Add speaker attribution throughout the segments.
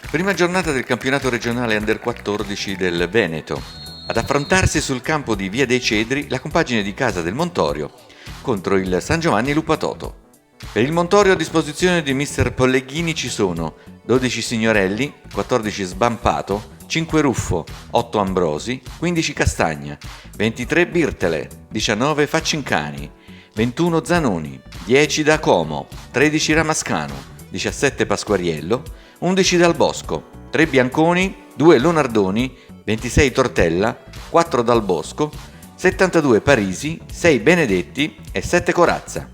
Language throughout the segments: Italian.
Speaker 1: Prima giornata del campionato regionale Under 14 del Veneto. Ad affrontarsi sul campo di Via dei Cedri la compagine di Casa del Montorio contro il San Giovanni Lupatoto. Per il Montorio a disposizione di mister Polleghini ci sono 12 Signorelli, 14 Sbampato, 5 Ruffo, 8 Ambrosi, 15 Castagna, 23 Birtele, 19 Faccincani, 21 Zanoni, 10 Da Como, 13 Ramascano, 17 Pasquariello, 11 Dal Bosco, 3 Bianconi, 2 Lonardoni, 26 Tortella, 4 Dal Bosco, 72 Parisi, 6 Benedetti e 7 Corazza.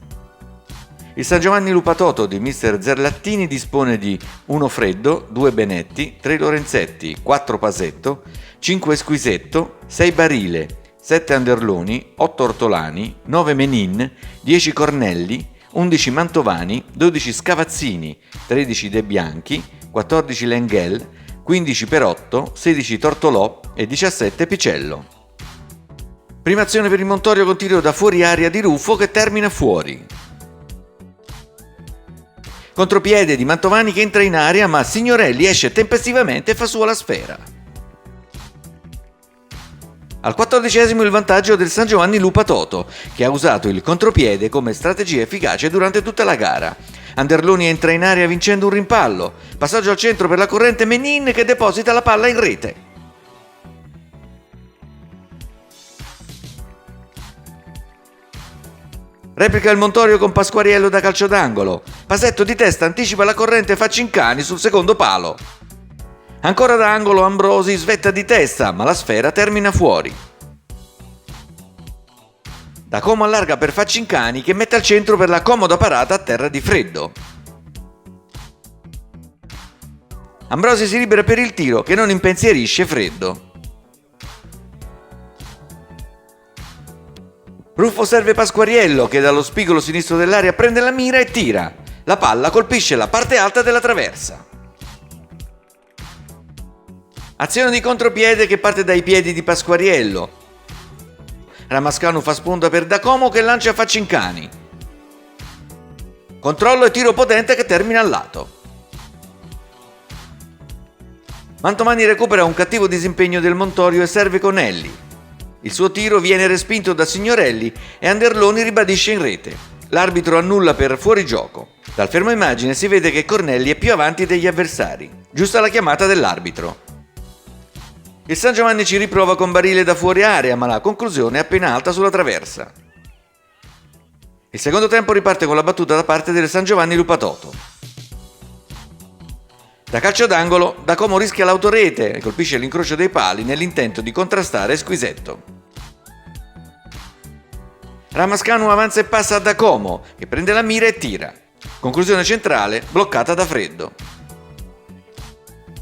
Speaker 1: Il San Giovanni Lupatoto di mister Zerlattini dispone di 1 Freddo, 2 Benetti, 3 Lorenzetti, 4 Pasetto, 5 Squisetto, 6 Barile, 7 Anderloni, 8 Ortolani, 9 Menin, 10 Cornelli, 11 Mantovani, 12 Scavazzini, 13 De Bianchi, 14 Lenghel, 15 Perotto, 16 Tortolò e 17 Picello. Prima azione per il Montorio con tiro da fuori area di Ruffo che termina fuori. Contropiede di Mantovani che entra in area ma Signorelli esce tempestivamente e fa sua la sfera. Al 14esimo il vantaggio del San Giovanni Lupatoto, che ha usato il contropiede come strategia efficace durante tutta la gara. Anderloni entra in area vincendo un rimpallo, passaggio al centro per la corrente Menin che deposita la palla in rete. Replica il Montorio con Pasquariello da calcio d'angolo, Pasetto di testa anticipa la corrente Faccincani sul secondo palo. Ancora da angolo Ambrosi svetta di testa, ma la sfera termina fuori. Da Como allarga per Faccincani che mette al centro per la comoda parata a terra di Freddo. Ambrosi si libera per il tiro che non impensierisce Freddo. Ruffo serve Pasquariello che dallo spigolo sinistro dell'area prende la mira e tira. La palla colpisce la parte alta della traversa. Azione di contropiede che parte dai piedi di Pasquariello. Ramascano fa sponda per Da Como che lancia Faccincani. Controllo e tiro potente che termina al lato. Mantovani recupera un cattivo disimpegno del Montorio e serve Conelli. Il suo tiro viene respinto da Signorelli e Anderloni ribadisce in rete. L'arbitro annulla per fuorigioco. Dal fermo immagine si vede che Cornelli è più avanti degli avversari. Giusta la chiamata dell'arbitro. Il San Giovanni ci riprova con Barile da fuori area, ma la conclusione è appena alta sulla traversa. Il secondo tempo riparte con la battuta da parte del San Giovanni Lupatoto. Da calcio d'angolo, Da Como rischia l'autorete e colpisce l'incrocio dei pali nell'intento di contrastare Squisetto. Ramascano avanza e passa a Da Como, che prende la mira e tira. Conclusione centrale, bloccata da Freddo.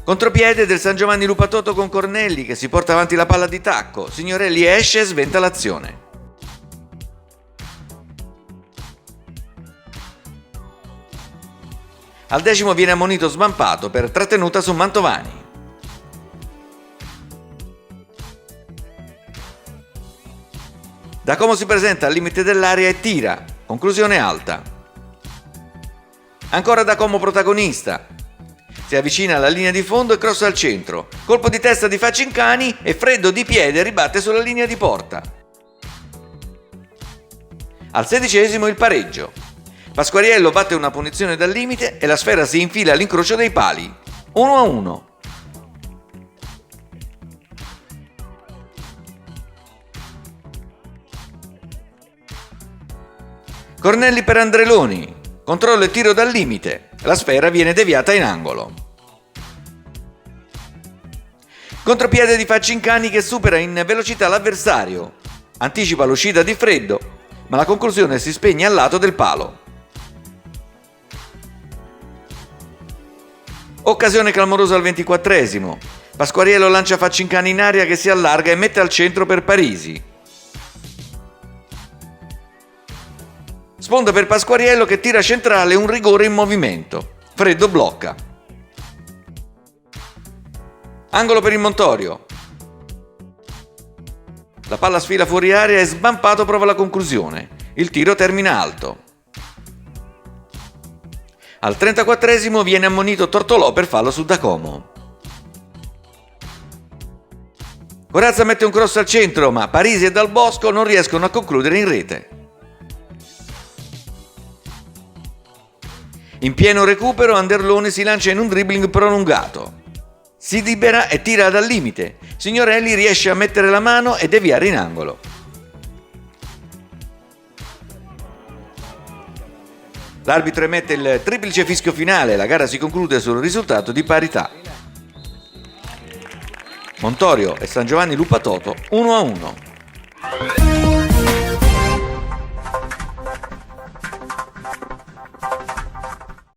Speaker 1: Contropiede del San Giovanni Lupatoto con Cornelli che si porta avanti la palla di tacco. Signorelli esce e sventa l'azione. Al decimo viene ammonito Sbampato per trattenuta su Mantovani. Da Como si presenta al limite dell'area e tira. Conclusione alta. Ancora Da Como protagonista. Si avvicina alla linea di fondo e crossa al centro. Colpo di testa di Faccincani e Freddo di piede ribatte sulla linea di porta. Al 16esimo il pareggio. Pasquariello batte una punizione dal limite e la sfera si infila all'incrocio dei pali. 1-1. Cornelli per Andreloni. Controllo e tiro dal limite. La sfera viene deviata in angolo. Contropiede di Faccincani che supera in velocità l'avversario. Anticipa l'uscita di Freddo, ma la conclusione si spegne al lato del palo. Occasione clamorosa al 24esimo. Pasquariello lancia Faccincani in aria che si allarga e mette al centro per Parisi. Sponda per Pasquariello che tira centrale un rigore in movimento. Freddo blocca. Angolo per il Montorio. La palla sfila fuori area e Sbampato prova la conclusione. Il tiro termina alto. Al 34esimo viene ammonito Tortolò per fallo su Dacomo. Corazza mette un cross al centro, ma Parisi e Dal Bosco non riescono a concludere in rete. In pieno recupero Anderlone si lancia in un dribbling prolungato. Si libera e tira dal limite. Signorelli riesce a mettere la mano e deviare in angolo. L'arbitro emette il triplice fischio finale, la gara si conclude sul risultato di parità. Montorio e San Giovanni Lupatoto 1-1.